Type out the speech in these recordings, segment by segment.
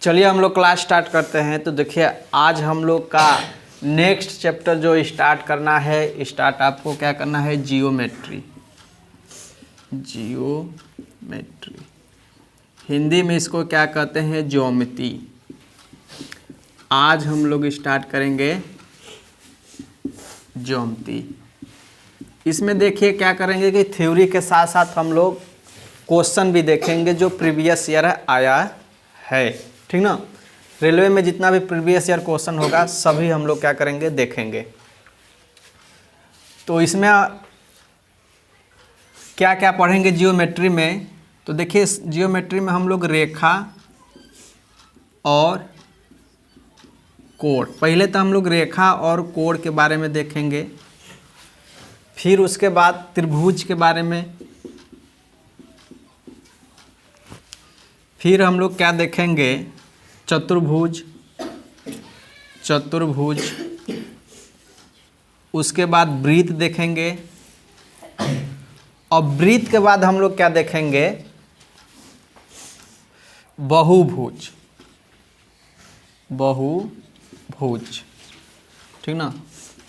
चलिए हम लोग क्लास स्टार्ट करते हैं। तो देखिए आज हम लोग का नेक्स्ट चैप्टर जो स्टार्ट करना है, स्टार्ट आपको क्या करना है, जियोमेट्री। जियोमेट्री हिंदी में इसको क्या कहते हैं, ज्योमिति। आज हम लोग स्टार्ट करेंगे ज्योमिति। इसमें देखिए क्या करेंगे कि थ्योरी के साथ साथ हम लोग क्वेश्चन भी देखेंगे जो प्रीवियस ईयर आया है, ठीक ना। रेलवे में जितना भी प्रीवियस ईयर क्वेश्चन होगा सभी हम लोग क्या करेंगे, देखेंगे। तो इसमें क्या क्या पढ़ेंगे जियोमेट्री में, तो देखिए जियोमेट्री में हम लोग रेखा और कोण, पहले तो हम लोग रेखा और कोण के बारे में देखेंगे, फिर उसके बाद त्रिभुज के बारे में, फिर हम लोग क्या देखेंगे, चतुर्भुज, चतुर्भुज, उसके बाद वृत्त देखेंगे, और वृत्त के बाद हम लोग क्या देखेंगे, बहुभुज, बहुभुज, ठीक ना।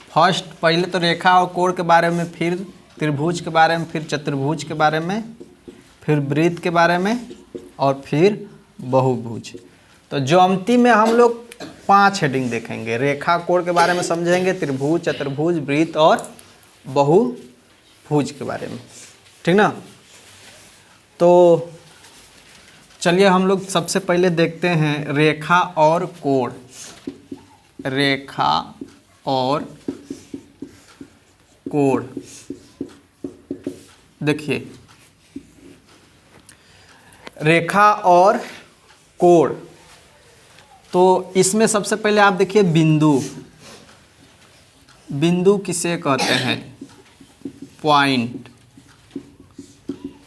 फर्स्ट पहले तो रेखा और कोण के बारे में, फिर त्रिभुज के बारे में, फिर चतुर्भुज के बारे में, फिर वृत्त के बारे में, और फिर बहुभुज। तो ज्योमिति में हम लोग 5 हेडिंग देखेंगे। रेखा कोण के बारे में समझेंगे, त्रिभुज, चतुर्भुज, वृत्त और बहुभुज के बारे में, ठीक ना। तो चलिए हम लोग सबसे पहले देखते हैं रेखा और कोण। रेखा और कोण देखिए, रेखा और कोण, तो इसमें सबसे पहले आप देखिए बिंदु। बिंदु किसे कहते हैं, पॉइंट।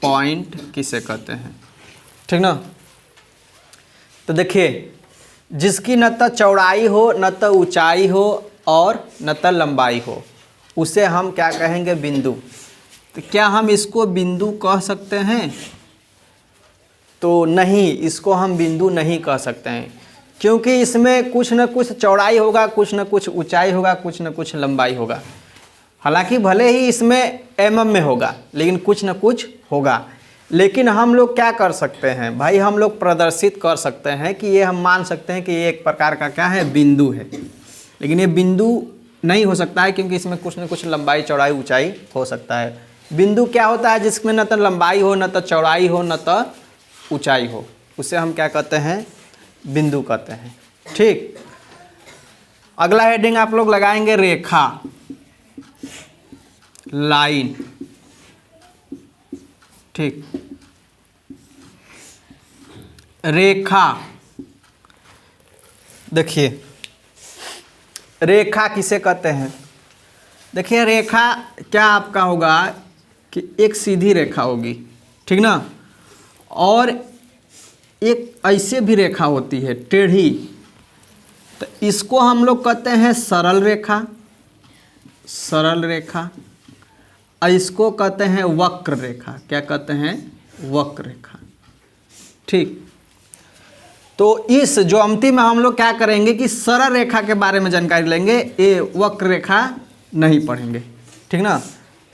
पॉइंट किसे कहते हैं, ठीक ना। तो देखिए जिसकी न तो चौड़ाई हो, न तो ऊंचाई हो और न तो लंबाई हो, उसे हम क्या कहेंगे, बिंदु। तो क्या हम इसको बिंदु कह सकते हैं, तो नहीं, इसको हम बिंदु नहीं कह सकते हैं, क्योंकि इसमें कुछ न कुछ चौड़ाई होगा, कुछ न कुछ ऊंचाई होगा, कुछ न कुछ लंबाई होगा। हालांकि भले ही इसमें mm में होगा, लेकिन कुछ न कुछ होगा। लेकिन हम लोग क्या कर सकते हैं भाई, हम लोग प्रदर्शित कर सकते हैं कि ये हम मान सकते हैं कि ये एक प्रकार का क्या है, बिंदु है। लेकिन ये बिंदु नहीं हो सकता है, क्योंकि इसमें कुछ न कुछ लंबाई, चौड़ाई, ऊंचाई हो सकता है। बिंदु क्या होता है, जिसमें न तो लंबाई हो, न तो चौड़ाई हो, न तो ऊंचाई हो, उसे हम क्या कहते हैं, बिंदु कहते हैं, ठीक। अगला हेडिंग आप लोग लगाएंगे रेखा, लाइन, ठीक। रेखा देखिए, रेखा किसे कहते हैं, देखिए रेखा क्या आपका होगा कि एक सीधी रेखा होगी, ठीक ना, और एक ऐसे भी रेखा होती है टेढ़ी, तो इसको हम लोग कहते हैं सरल रेखा, सरल रेखा। और इसको कहते हैं वक्र रेखा, क्या कहते हैं, वक्र रेखा, ठीक। तो इस ज्योमिति में हम लोग क्या करेंगे कि सरल रेखा के बारे में जानकारी लेंगे, ये वक्र रेखा नहीं पढ़ेंगे, ठीक ना,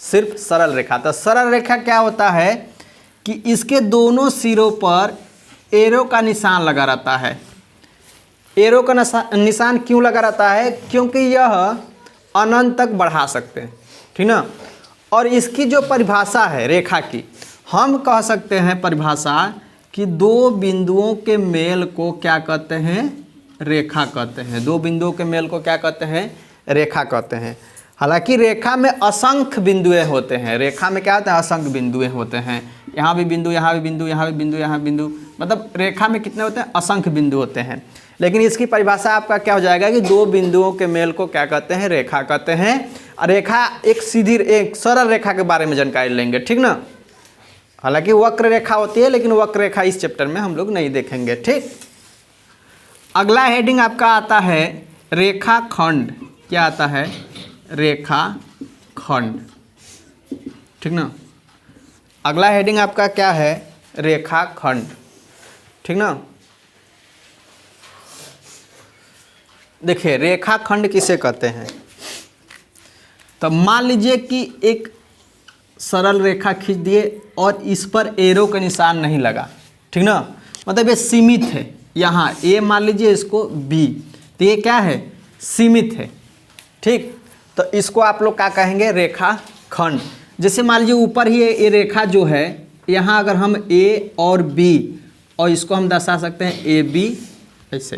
सिर्फ सरल रेखा। तो सरल रेखा क्या होता है कि इसके दोनों सिरों पर एरो का निशान लगा रहता है। एरो का निशान क्यों लगा रहता है, क्योंकि यह अनंत तक बढ़ा सकते हैं, ठीक ना। और इसकी जो परिभाषा है रेखा की, हम कह सकते हैं परिभाषा कि दो बिंदुओं के मेल को क्या कहते हैं, रेखा कहते हैं। दो बिंदुओं के मेल को क्या कहते हैं, रेखा कहते हैं। हालांकि रेखा में असंख्य बिंदुएं होते हैं, रेखा में क्या होता है, असंख्य बिंदुएं होते हैं। यहाँ भी बिंदु, यहाँ भी बिंदु, यहाँ भी बिंदु, यहाँ बिंदु, मतलब रेखा में कितने होते हैं, असंख्य बिंदु होते हैं। लेकिन इसकी परिभाषा आपका क्या हो जाएगा कि दो बिंदुओं के मेल को क्या कहते हैं, रेखा कहते हैं। रेखा एक सीधी, एक सरल रेखा के बारे में जानकारी लेंगे, ठीक ना। हालांकि वक्र रेखा होती है, लेकिन वक्र रेखा इस चैप्टर में हम लोग नहीं देखेंगे, ठीक। अगला हेडिंग आपका आता है रेखा खंड। क्या आता है, रेखा खंड, ठीक ना। अगला हेडिंग आपका क्या है, रेखा खंड, ठीक ना। देखिए रेखाखंड किसे कहते हैं। तो मान लीजिए कि एक सरल रेखा खींच दिए और इस पर एरो का निशान नहीं लगा, ठीक ना, मतलब ये सीमित है। यहाँ ए मान लीजिए, इसको बी, तो ये क्या है, सीमित है, ठीक। तो इसको आप लोग क्या कहेंगे, रेखा खंड। जैसे मान लीजिए ऊपर ही ये रेखा जो है, यहाँ अगर हम ए और बी, और इसको हम दर्शा सकते हैं ए बी ऐसे,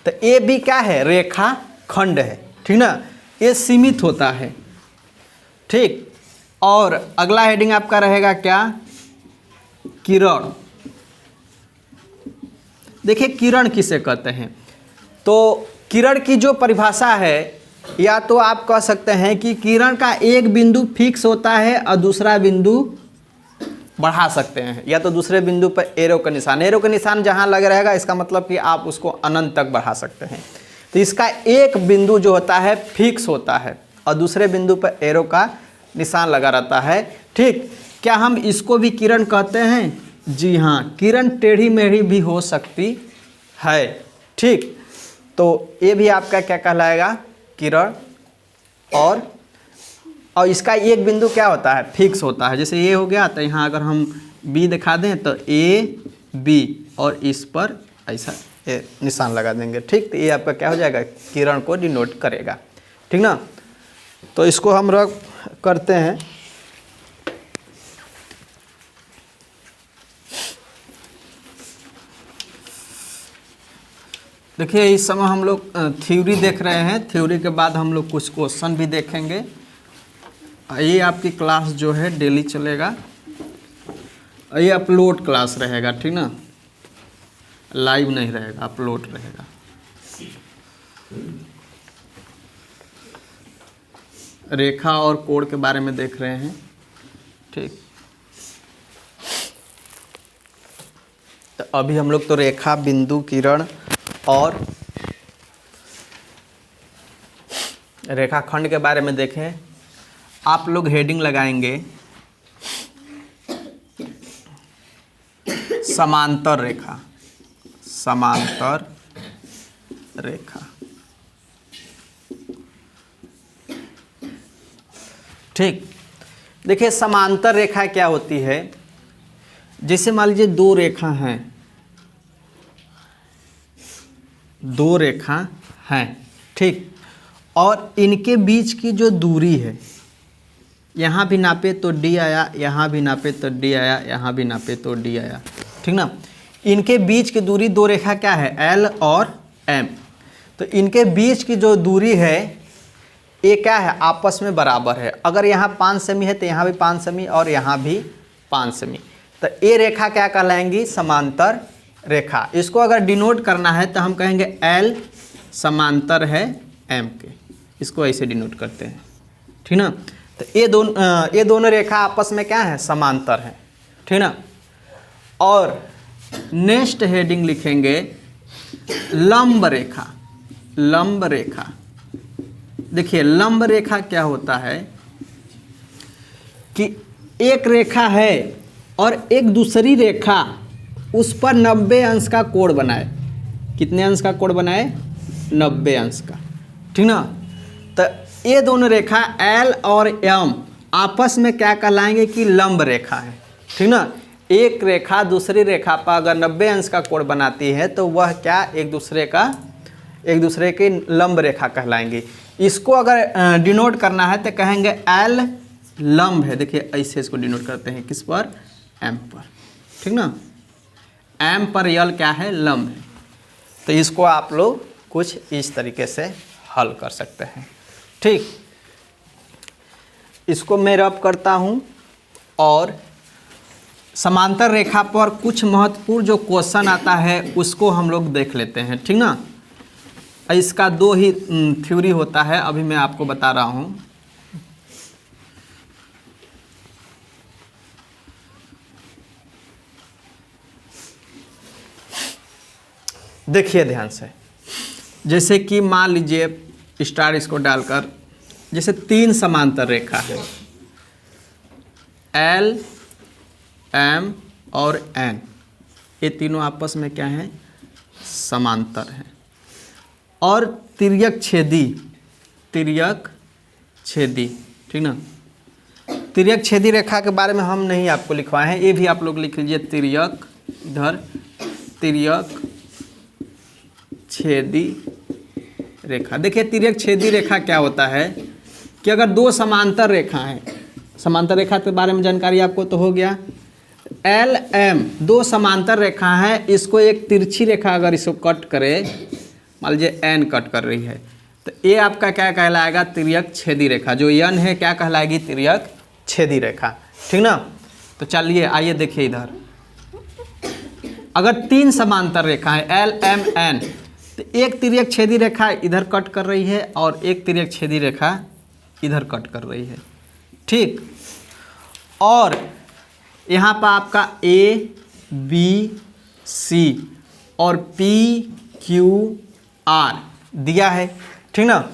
तो ए बी क्या है, रेखा खंड है, ठीक ना, ये सीमित होता है, ठीक। और अगला हेडिंग आपका रहेगा क्या, किरण। देखिए किरण किसे कहते हैं। तो किरण की जो परिभाषा है, या तो आप कह सकते हैं कि किरण का एक बिंदु फिक्स होता है और दूसरा बिंदु बढ़ा सकते हैं, या तो दूसरे बिंदु पर एरो का निशान, एरो का निशान जहां लगे रहेगा इसका मतलब कि आप उसको अनंत तक बढ़ा सकते हैं। तो इसका एक बिंदु जो होता है फिक्स होता है और दूसरे बिंदु पर एरो का निशान लगा रहता है, ठीक। क्या हम इसको भी किरण कहते हैं? जी हाँ, किरण टेढ़ी मेढ़ी भी हो सकती है, ठीक। तो ये भी आपका क्या कहलाएगा, किरण। और इसका एक बिंदु क्या होता है, फिक्स होता है। जैसे ये हो गया, तो यहाँ अगर हम बी दिखा दें तो ए बी, और इस पर ऐसा निशान लगा देंगे, ठीक। तो ये आपका क्या हो जाएगा, किरण को डिनोट करेगा, ठीक ना। तो इसको हम रख करते हैं। देखिए इस समय हम लोग थ्योरी देख रहे हैं, थ्योरी के बाद हम लोग कुछ क्वेश्चन भी देखेंगे। ये आपकी क्लास जो है डेली चलेगा, ये अपलोड क्लास रहेगा, ठीक ना, लाइव नहीं रहेगा, अपलोड रहेगा। रेखा और कोण के बारे में देख रहे हैं, ठीक। तो अभी हम लोग तो रेखा, बिंदु, किरण और रेखाखंड के बारे में देखें। आप लोग हेडिंग लगाएंगे समांतर रेखा, समांतर रेखा, ठीक। देखिए समांतर रेखा क्या होती है। जैसे मान लीजिए दो रेखा हैं, दो रेखा हैं, ठीक। और इनके बीच की जो दूरी है, यहाँ भी नापे तो डी आया, यहाँ भी नापे तो डी आया, यहाँ भी नापे तो डी आया, ठीक ना। इनके बीच की दूरी, दो रेखा क्या है, एल और एम। तो इनके बीच की जो दूरी है ये क्या है, आपस में बराबर है। अगर यहाँ 5 सेमी है तो यहाँ भी 5 सेमी और यहाँ भी 5 सेमी। तो ये रेखा क्या कहलाएंगी, समांतर रेखा। इसको अगर डिनोट करना है तो हम कहेंगे एल समांतर है एम के, इसको ऐसे डिनोट करते हैं, ठीक ना। तो ये दोनों रेखा आपस में क्या है, समांतर है, ठीक ना। और नेक्स्ट हेडिंग लिखेंगे लंब रेखा, लंब रेखा। देखिए लंब रेखा क्या होता है कि एक रेखा है और एक दूसरी रेखा उस पर 90 अंश का कोण बनाए। कितने अंश का कोण बनाए, 90 अंश का, ठीक ना। तो ये दोनों रेखा एल और एम आपस में क्या कहलाएंगे कि लंब रेखा है, ठीक ना। एक रेखा दूसरी रेखा पर अगर 90 अंश का कोण बनाती है तो वह क्या, एक दूसरे के लंब रेखा कहलाएंगे। इसको अगर डिनोट करना है तो कहेंगे एल लंब है। देखिए ऐसे इसको डिनोट करते हैं, किस पर, एम पर, ठीक ना। एम पर यल क्या है, लंब है। तो इसको आप लोग कुछ इस तरीके से हल कर सकते हैं, ठीक। इसको मैं रब करता हूँ और समांतर रेखा पर कुछ महत्वपूर्ण जो क्वेश्चन आता है उसको हम लोग देख लेते हैं, ठीक ना। इसका 2 ही थ्योरी होता है, अभी मैं आपको बता रहा हूँ। देखिए ध्यान से, जैसे कि मान लीजिए स्टार इसको डालकर, जैसे 3 समांतर रेखा है, एल एम और एन, ये तीनों आपस में क्या है, समांतर है। और तिर्यक छेदी, ठीक ना। तिर्यक छेदी रेखा के बारे में हम नहीं आपको लिखवाए हैं, ये भी आप लोग लिख लीजिए, तिर्यक, इधर तिर्यक छेदी रेखा। देखिए तिर्यक छेदी रेखा क्या होता है कि अगर दो समांतर रेखा हैं, समांतर रेखा के बारे में जानकारी आपको तो हो गया। एल एम दो समांतर रेखा है, इसको एक तिरछी रेखा अगर इसको कट करे, मान लीजिए एन कट कर रही है, तो ये आपका क्या कहलाएगा, तिर्यक छेदी रेखा। जो एन है क्या कहलाएगी, तिर्यक छेदी रेखा, ठीक ना। तो चलिए आइए देखिए इधर, अगर तीन समांतर रेखा है एल एम एन, तो एक तिर्यक छेदी रेखा इधर कट कर रही है और एक तिर्यक छेदी रेखा इधर कट कर रही है, ठीक। और यहाँ पर आपका ए बी सी और पी क्यू आर दिया है, ठीक ना।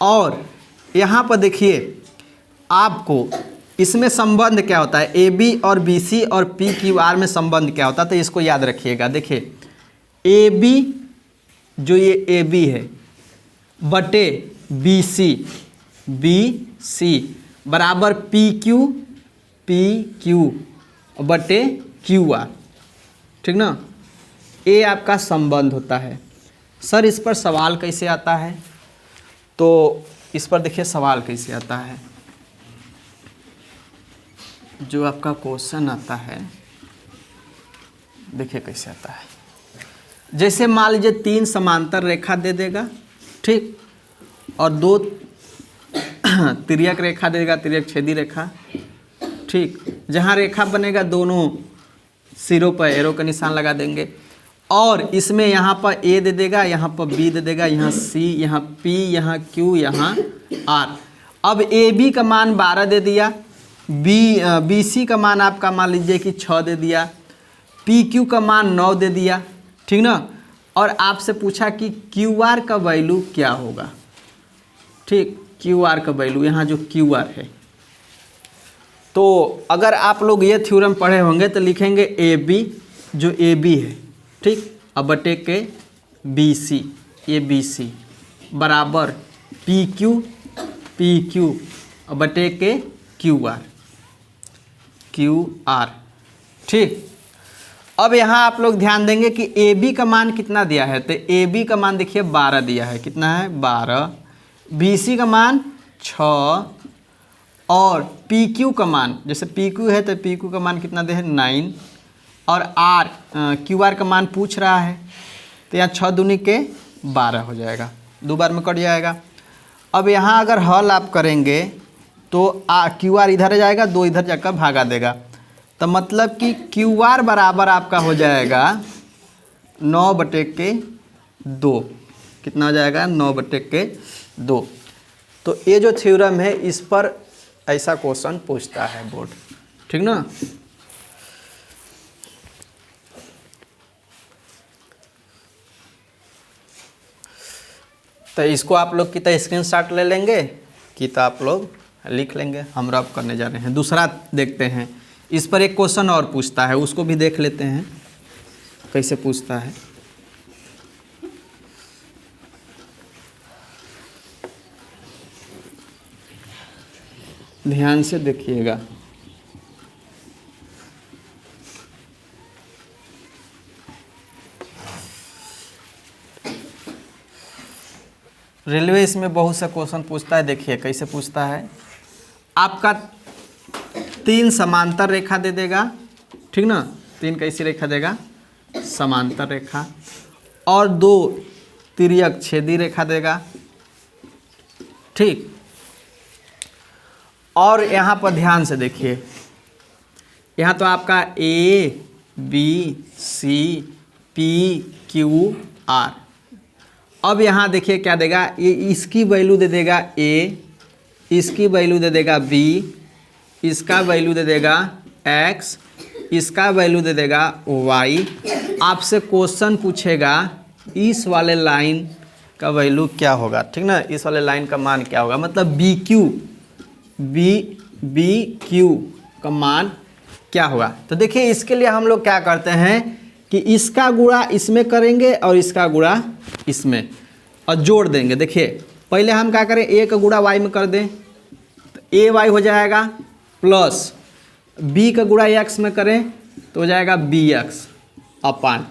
और यहाँ पर देखिए आपको इसमें संबंध क्या होता है, ए बी और बी सी और पी क्यू आर में संबंध क्या होता है, तो इसको याद रखिएगा। देखिए ए बी, जो ये ए बी है, बटे बी सी बराबर पी क्यू बटे क्यू आर, ठीक ना। ये आपका संबंध होता है। सर इस पर सवाल कैसे आता है, तो इस पर देखिए सवाल कैसे आता है, जो आपका क्वेश्चन आता है देखिए कैसे आता है। जैसे मान लीजिए तीन समांतर रेखा दे देगा, ठीक, और दो तिर्यक रेखा देगा, तिर्यक छेदी रेखा, ठीक। जहाँ रेखा बनेगा दोनों सिरों पर एरो का निशान लगा देंगे, और इसमें यहाँ पर ए दे देगा, यहाँ पर बी दे देगा, यहाँ सी, यहाँ पी, यहाँ क्यू, यहाँ आर। अब ए बी का मान 12 दे दिया, बी सी का मान आपका मान लीजिए कि 6 दे दिया, पी क्यू का मान 9 दे दिया, ठीक ना। और आपसे पूछा कि क्यू आर का वैल्यू क्या होगा, ठीक, क्यू आर का वैल्यू, यहाँ जो क्यू आर है। तो अगर आप लोग ये थ्योरम पढ़े होंगे तो लिखेंगे ए बी, जो ए बी है, ठीक, अब बटे के बी सी, ए बी सी बराबर पी क्यू अब बटे के क्यू आर, ठीक। अब यहाँ आप लोग ध्यान देंगे कि ए बी का मान कितना दिया है, तो ए बी का मान देखिए 12 दिया है, कितना है 12, बी सी का मान 6, और पी क्यू का मान, जैसे पी क्यू है तो पी क्यू का मान कितना दे है 9, और आर क्यू आर का मान पूछ रहा है, तो यहाँ 6 दूनी के 12 हो जाएगा, 2 बार में कट जाएगा। अब यहाँ अगर हल आप करेंगे तो क्यू आर इधर आ जाएगा, 2 इधर जाकर भागा देगा, तो मतलब कि क्यू आर बराबर आपका हो जाएगा 9/2, कितना हो जाएगा 9/2। तो ये जो थ्योरम है इस पर ऐसा क्वेश्चन पूछता है बोर्ड, ठीक ना। तो इसको आप लोग की तो स्क्रीनशॉट ले लेंगे कि तो आप लोग लिख लेंगे। हम रब करने जा रहे हैं, दूसरा देखते हैं। इस पर एक क्वेश्चन और पूछता है, उसको भी देख लेते हैं कैसे पूछता है। ध्यान से देखिएगा। रेलवे इसमें बहुत सा क्वेश्चन पूछता है, देखिए कैसे पूछता है। आपका 3 समांतर रेखा दे देगा, ठीक ना, 3 कैसी रेखा देगा, समांतर रेखा, और 2 तिर्यक छेदी रेखा देगा, ठीक। और यहाँ पर ध्यान से देखिए, यहाँ तो आपका A B C P Q R. अब यहाँ देखिए क्या देगा, ये इसकी वैल्यू दे देगा ए, इसकी वैल्यू दे देगा बी, इसका वैल्यू दे देगा एक्स, इसका वैल्यू दे देगा वाई। आपसे क्वेश्चन पूछेगा इस वाले लाइन का वैल्यू क्या होगा, ठीक ना, इस वाले लाइन का मान क्या होगा, मतलब बी क्यू का मान क्या होगा। तो देखिए इसके लिए हम लोग क्या करते हैं कि इसका गुणा इसमें करेंगे और इसका गुणा इसमें और जोड़ देंगे। देखिए पहले हम क्या करें, ए का गुणा वाई में कर दें तो ए वाई हो जाएगा, प्लस बी का गुणा एक्स में करें तो हो जाएगा बी एक्स अपान।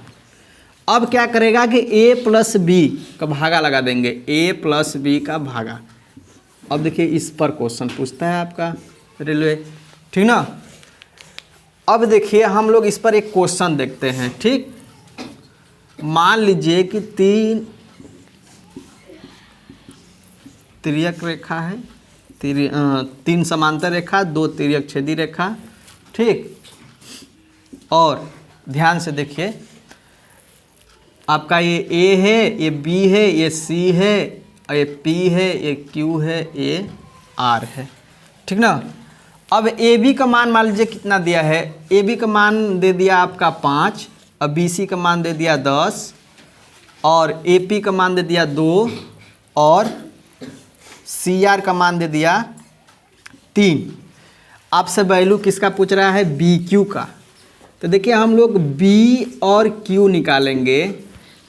अब क्या करेगा कि ए प्लस बी का भागा लगा देंगे, ए प्लस बी का भागा। अब देखिए इस पर क्वेश्चन पूछता है आपका रेलवे, ठीक ना। अब देखिए हम लोग इस पर एक क्वेश्चन देखते हैं, ठीक। मान लीजिए कि तिर्यक रेखा है, तीन समांतर रेखा, 2 तिर्यक छेदी रेखा, ठीक। और ध्यान से देखिए आपका ये ए है, ये बी है, ये सी है, ये पी है, ये क्यू है, ये आर है, ठीक ना। अब ए बी का मान लीजिए कितना दिया है, ए बी का मान दे दिया आपका 5, और बी सी का मान दे दिया 10, और ए पी का मान दे दिया 2, और सी आर का मान दे दिया 3। आपसे वैल्यू किसका पूछ रहा है, बी क्यू का। तो देखिए हम लोग बी और क्यू निकालेंगे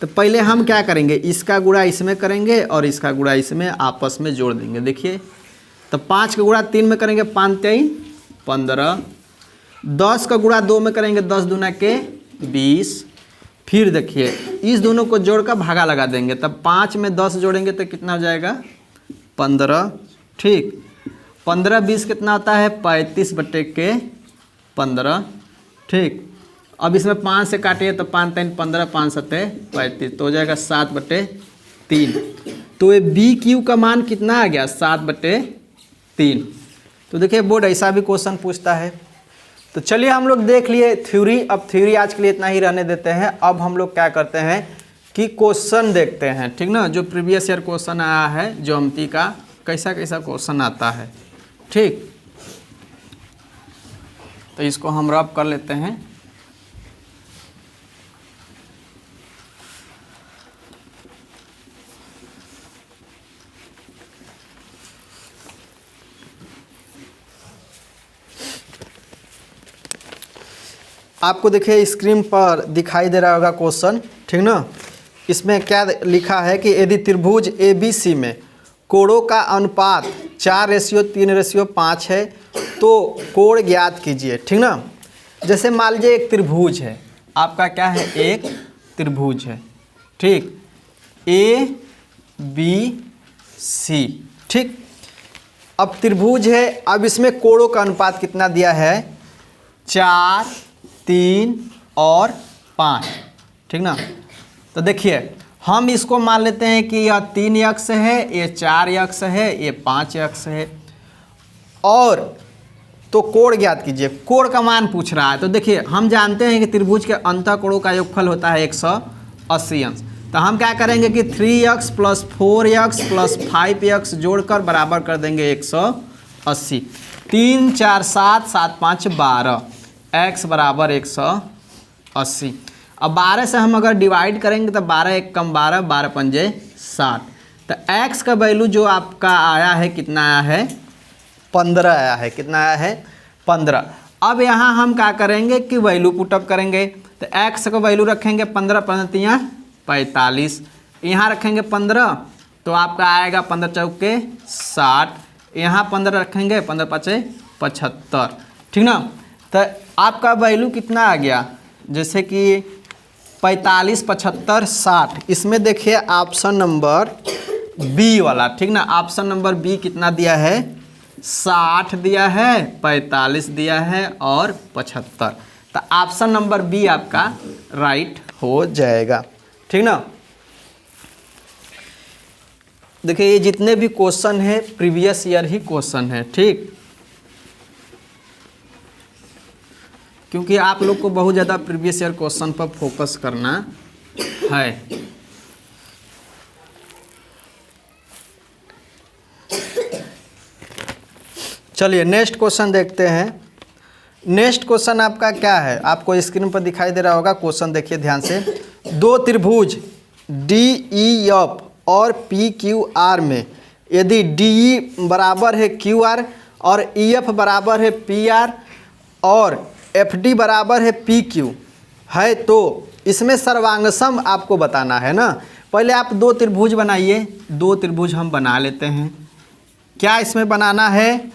तो पहले हम क्या करेंगे, इसका गुणा इसमें करेंगे और इसका गुणा इसमें आपस में जोड़ देंगे। देखिए तो 5 का गुणा 3 में करेंगे, 5 3 15, 10 का गुणा 2 में करेंगे, 10 दूना के 20। फिर देखिए इस दोनों को जोड़कर भागा लगा देंगे, तब 5 में 10 जोड़ेंगे तो कितना हो जाएगा 15, ठीक। 15 20 कितना होता है 35/15, ठीक। अब इसमें 5 से काटिए तो 5 3 15, 5 7 35, तो हो जाएगा 7/3। तो ये बी क्यू का मान कितना आ गया 7/3। तो देखिए बोर्ड ऐसा भी क्वेश्चन पूछता है। तो चलिए हम लोग देख लिए थ्योरी। अब थ्योरी आज के लिए इतना ही रहने देते हैं। अब हम लोग क्या करते हैं कि क्वेश्चन देखते हैं, ठीक ना। जो प्रीवियस ईयर क्वेश्चन आया है ज्योमेट्री का, कैसा कैसा क्वेश्चन आता है, ठीक। तो इसको हम रब कर लेते हैं। आपको देखिए स्क्रीन पर दिखाई दे रहा होगा क्वेश्चन, ठीक ना। इसमें क्या लिखा है कि यदि त्रिभुज ABC में कोणों का अनुपात 4:3:5 है तो कोण ज्ञात कीजिए, ठीक ना। जैसे मान लीजिए एक त्रिभुज है, आपका क्या है, एक त्रिभुज है, ठीक, ABC, ठीक। अब त्रिभुज है, अब इसमें कोणों का अनुपात कितना दिया है 4 3 और 5, ठीक ना। तो देखिए हम इसको मान लेते हैं कि यह 3 अक्ष है, ये 4 अक्ष है, ये 5 अक्ष है। और तो कोण ज्ञात कीजिए, कोण का मान पूछ रहा है। तो देखिए हम जानते हैं कि त्रिभुज के अंतःकोणों का योगफल होता है 180 अंश। तो हम क्या करेंगे कि 3x + 4x + 5x जोड़कर बराबर कर देंगे 180। 3 4 7 7 5 12, x बराबर 180। अब 12 से हम अगर डिवाइड करेंगे तो 12 1 कम 12, 12 पंजे 60। तो x का वैल्यू जो आपका आया है कितना आया है 15 आया है। कितना आया है 15। अब यहाँ हम क्या करेंगे कि वैल्यू पुटअप करेंगे। तो x का वैल्यू रखेंगे 15 15 45, यहाँ रखेंगे 15 तो आपका आएगा 15 चौके 60, यहाँ 15 रखेंगे 15 5 75, ठीक ना। तो आपका वैल्यू कितना आ गया, जैसे कि 45 75 60। इसमें देखिए ऑप्शन नंबर बी वाला, ठीक ना। ऑप्शन नंबर बी कितना दिया है 60 दिया है, 45 दिया है और 75। तो ऑप्शन नंबर बी आपका राइट हो जाएगा, ठीक ना। देखिए ये जितने भी क्वेश्चन है प्रीवियस ईयर ही क्वेश्चन है, ठीक। क्योंकि आप लोग को बहुत ज़्यादा प्रीवियस ईयर क्वेश्चन पर फोकस करना है। चलिए नेक्स्ट क्वेश्चन देखते हैं। नेक्स्ट क्वेश्चन आपका क्या है, आपको स्क्रीन पर दिखाई दे रहा होगा। क्वेश्चन देखिए ध्यान से। 2 त्रिभुज DEF और PQR में यदि DE बराबर है QR और EF बराबर है PR और FD बराबर है PQ है तो इसमें सर्वांगसम आपको बताना है ना। पहले आप दो त्रिभुज बनाइए, दो त्रिभुज हम बना लेते हैं। क्या इसमें बनाना है?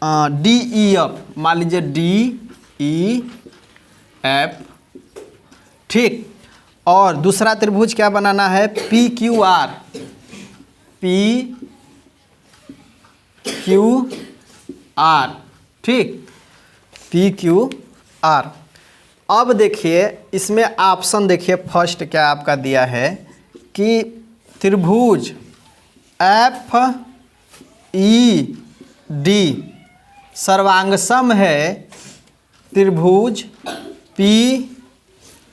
डी ई एफ, मान लीजिए डी ई एफ, ठीक। और दूसरा त्रिभुज क्या बनाना है? P Q are, P Q are, ठीक, पी क्यू आर। अब देखिए इसमें ऑप्शन देखिए, फर्स्ट क्या आपका दिया है कि त्रिभुज एफ ई डी सर्वांगसम है त्रिभुज पी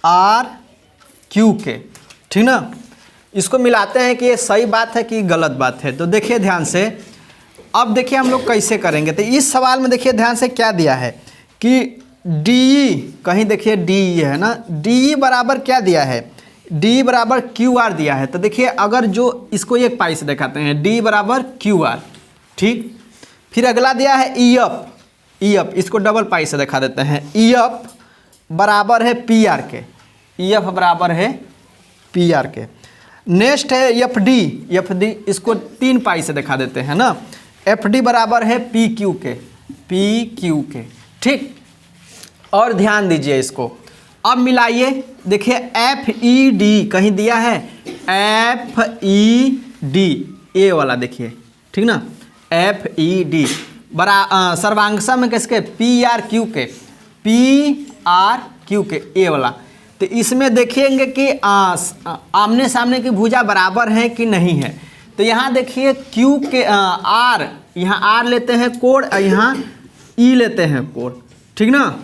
आर क्यू के, ठीक ना। इसको मिलाते हैं कि ये सही बात है कि गलत बात है। तो देखिए ध्यान से, अब देखिए हम लोग कैसे करेंगे। तो इस सवाल में देखिए ध्यान से क्या दिया है कि डी, कहीं देखिए डी है ना, डी बराबर क्या दिया है? डी बराबर क्यू आर दिया है। तो देखिए अगर जो इसको एक पाई से दिखाते हैं, डी बराबर क्यू आर, ठीक। फिर अगला दिया है ई एफ, ई एफ इसको डबल पाई से दिखा देते हैं, ई एफ बराबर है पी आर के, ई एफ बराबर है पी आर के। नेक्स्ट है एफ डी, एफ डी इसको तीन पाई से दिखा देते हैं ना, एफ डी बराबर है पी क्यू के, पी क्यू के, ठीक। और ध्यान दीजिए इसको, अब मिलाइए। देखिए एफ ई डी कहीं दिया है, एफ ई डी ए वाला देखिए, ठीक ना, एफ ई डी बरा सर्वांगसम में किसके? पी आर क्यू के, पी आर क्यू के ए वाला। तो इसमें देखेंगे कि आमने सामने की भुजा बराबर है कि नहीं है। तो यहाँ देखिए क्यू के आर, यहाँ आर लेते हैं कोण, यहाँ ई लेते हैं कोण, ठीक ना।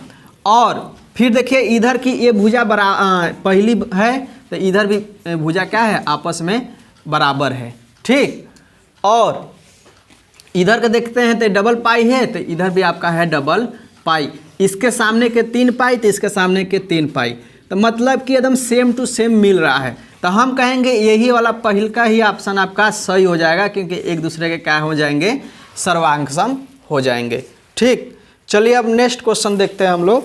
और फिर देखिए इधर की ये भुजा पहली है, तो इधर भी भुजा क्या है? आपस में बराबर है, ठीक। और इधर का देखते हैं तो डबल पाई है, तो इधर भी आपका है डबल पाई। इसके सामने के 3 पाई, तो इसके सामने के 3 पाई, तो मतलब कि एकदम सेम टू सेम मिल रहा है। तो हम कहेंगे यही वाला पहल का ही ऑप्शन आपका सही हो जाएगा, क्योंकि एक दूसरे के क्या हो जाएंगे? सर्वांगसम हो जाएंगे, ठीक। चलिए अब नेक्स्ट क्वेश्चन देखते हैं हम लोग।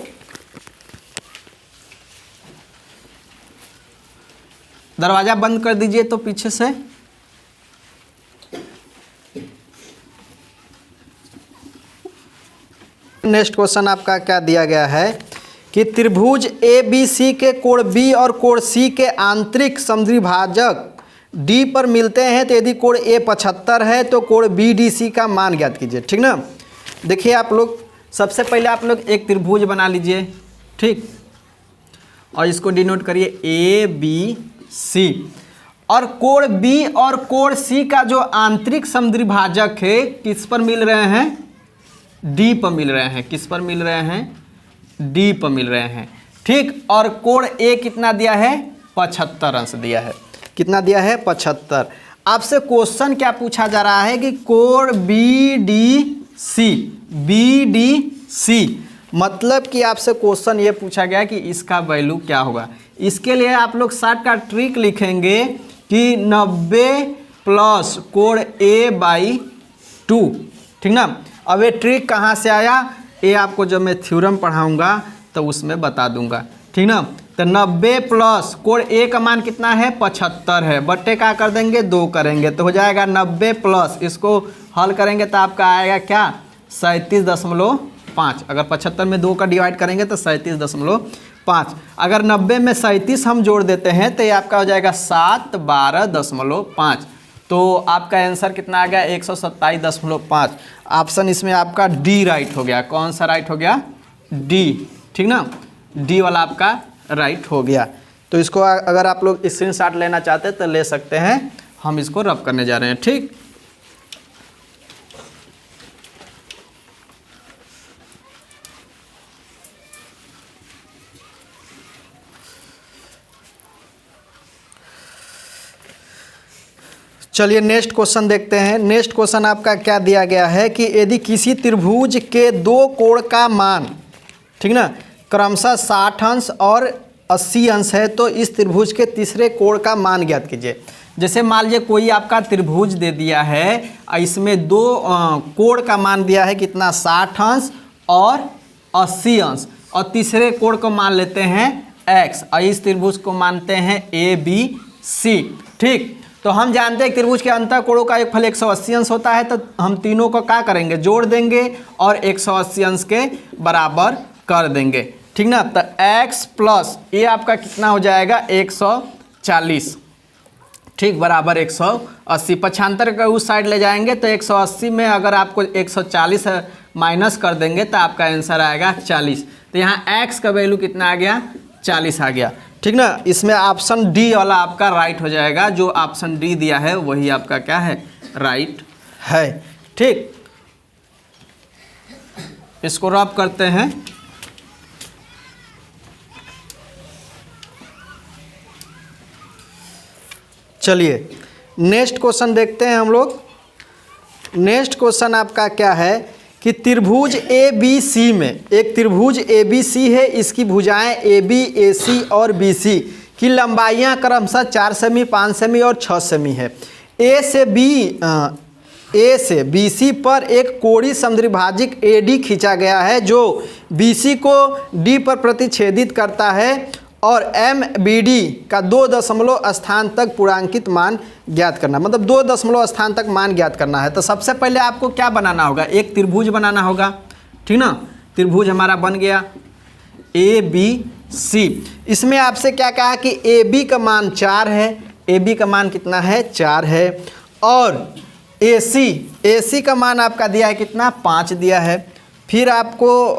दरवाजा बंद कर दीजिए तो पीछे से। नेक्स्ट क्वेश्चन आपका क्या दिया गया है कि त्रिभुज ए बी सी के कोण बी और कोण सी के आंतरिक समद्विभाजक डी पर मिलते हैं, तो यदि कोण ए 75 है तो कोण बी डी सी का मान ज्ञात कीजिए, ठीक ना। देखिए आप लोग सबसे पहले आप लोग एक त्रिभुज बना लीजिए, ठीक, और इसको डिनोट करिए ए बी सी। और कोण बी और कोण सी का जो आंतरिक समद्विभाजक है किस पर मिल रहे हैं? डी पर मिल रहे हैं। किस पर मिल रहे हैं? डी पर मिल रहे हैं, ठीक। और कोण ए कितना दिया है? 75 अंश दिया है। कितना दिया है? 75। आपसे क्वेश्चन क्या पूछा जा रहा है कि कोण B D C, B D C, मतलब कि आपसे क्वेश्चन ये पूछा गया कि इसका वैल्यू क्या होगा। इसके लिए आप लोग शॉर्ट का ट्रिक लिखेंगे कि 90 प्लस कोण ए बाई 2, ठीक ना। अब ये ट्रिक कहाँ से आया? ये आपको जब मैं थ्योरम पढ़ाऊंगा तो उसमें बता दूंगा, ठीक ना। तो 90 प्लस कोण ए का मान कितना है? 75 है, बट्टे का कर देंगे 2 करेंगे तो हो जाएगा 90 प्लस, इसको हल करेंगे तो आपका आएगा क्या? 37.5। अगर 75 में 2 का डिवाइड करेंगे तो 37.5। अगर 90 में 37 हम जोड़ देते हैं तो ये आपका हो जाएगा 712.5। तो आपका आंसर कितना आ गया? 127.5। ऑप्शन इसमें आपका डी राइट हो गया। कौन सा राइट हो गया? डी, ठीक ना, डी वाला आपका राइट हो गया। तो इसको अगर आप लोग स्क्रीनशॉट लेना चाहते हैं तो ले सकते हैं, हम इसको रब करने जा रहे हैं, ठीक। चलिए नेक्स्ट क्वेश्चन देखते हैं। नेक्स्ट क्वेश्चन आपका क्या दिया गया है कि यदि किसी त्रिभुज के 2 कोण का मान, ठीक ना, क्रमशः 60 अंश और 80 अंश है तो इस त्रिभुज के तीसरे कोण का मान ज्ञात कीजिए। जैसे मान लीजिए कोई आपका त्रिभुज दे दिया है, इसमें 2 कोण का मान दिया है कितना? 60 अंश और 80 अंश, और तीसरे कोण को मान लेते हैं एक्स, और इस त्रिभुज को मानते हैं ए बी सी। ठीक, तो हम जानते हैं त्रिभुज के अंतःकोणों का एक फल 180 अंश होता है, तो हम तीनों को क्या करेंगे, जोड़ देंगे और 180 अंश के बराबर कर देंगे। ठीक ना, तो x प्लस ये आपका कितना हो जाएगा 140, ठीक, बराबर 180। पक्षांतर का उस साइड ले जाएंगे तो 180 में अगर आपको 140 माइनस कर देंगे तो आपका आंसर आएगा 40। तो यहाँ x का वैल्यू कितना आ गया, 40 आ गया। ठीक ना, इसमें ऑप्शन डी वाला आपका राइट हो जाएगा, जो ऑप्शन डी दिया है वही आपका क्या है, राइट है। ठीक, इसको रब करते हैं। चलिए नेक्स्ट क्वेश्चन देखते हैं हम लोग। नेक्स्ट क्वेश्चन आपका क्या है कि त्रिभुज ए बी सी में, एक त्रिभुज ए बी सी है, इसकी भुजाएं ए बी, ए सी और बी सी की लंबाइयां क्रमशः 4 सेमी, 5 सेमी और 6 सेमी है। ए से बी सी पर एक कोणीय समद्विभाजक ए डी खींचा गया है जो बी सी को डी पर प्रतिच्छेदित करता है और एम बी डी का 2 दशमलव स्थान तक पूर्णांकित मान ज्ञात करना, मतलब 2 दशमलव स्थान तक मान ज्ञात करना है। तो सबसे पहले आपको क्या बनाना होगा, एक त्रिभुज बनाना होगा। ठीक ना, त्रिभुज हमारा बन गया ए बी सी। इसमें आपसे क्या कहा कि ए बी का मान 4 है, ए बी का मान कितना है, 4 है, और ए सी का मान आपका दिया है कितना, 5 दिया है। फिर आपको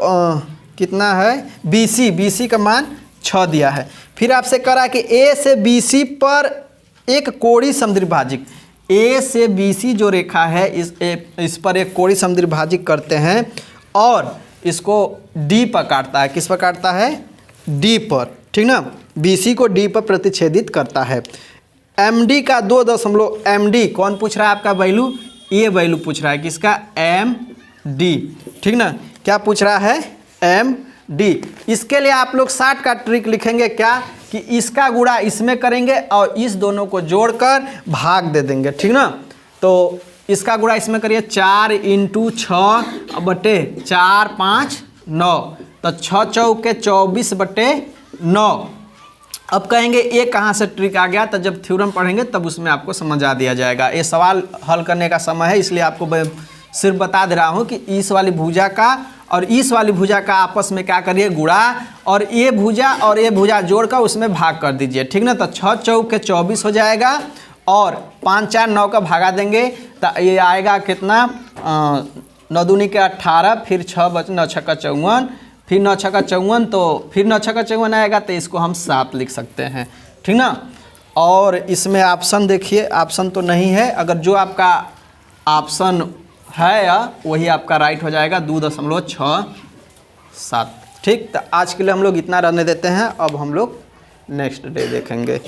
कितना है, बी सी का मान 6 दिया है। फिर आपसे करा कि ए से बी सी पर एक कोणीय समद्विभाजक, ए से बी सी जो रेखा है इस पर एक कोणीय समद्विभाजक करते हैं और इसको डी पर काटता है। किस पर काटता है, डी पर। ठीक ना, बी सी को डी पर प्रतिच्छेदित करता है। एम डी का 2 दशमलव, एम डी कौन पूछ रहा है आपका वैल्यू, ये वैल्यू पूछ रहा है किसका, एम डी। ठीक ना, क्या पूछ रहा है, एम डी। इसके लिए आप लोग शॉर्ट का ट्रिक लिखेंगे क्या, कि इसका गुणा इसमें करेंगे और इस दोनों को जोड़कर भाग दे देंगे। ठीक ना, तो इसका गुणा इसमें करिए, 4 × 6 बटे 4 5 9, तो 6 चौके 24 बटे 9। अब कहेंगे ये कहाँ से ट्रिक आ गया, तो जब थ्योरम पढ़ेंगे तब उसमें आपको समझ आ दिया जाएगा। ये सवाल हल करने का समय है, इसलिए आपको सिर्फ बता दे रहा हूँ कि इस वाली भुजा का और इस वाली भुजा का आपस में क्या करिए, गुणा, और ये भुजा और ये भुजा जोड़कर उसमें भाग कर दीजिए। ठीक ना, तो 6 चौके 24 हो जाएगा और 5 4 9 का भागा देंगे तो ये आएगा कितना, 9 दूनी के 18, फिर 6 बचे 9 छक्का 54, फिर 9 छक्का 54, तो फिर 9 छक्का 54 आएगा, तो इसको हम 7 लिख सकते हैं। ठीक ना, और इसमें ऑप्शन देखिए, ऑप्शन तो नहीं है, अगर जो आपका ऑप्शन है या वही आपका राइट हो जाएगा, 2.67। ठीक, तो आज के लिए हम लोग इतना रहने देते हैं, अब हम लोग नेक्स्ट डे देखेंगे।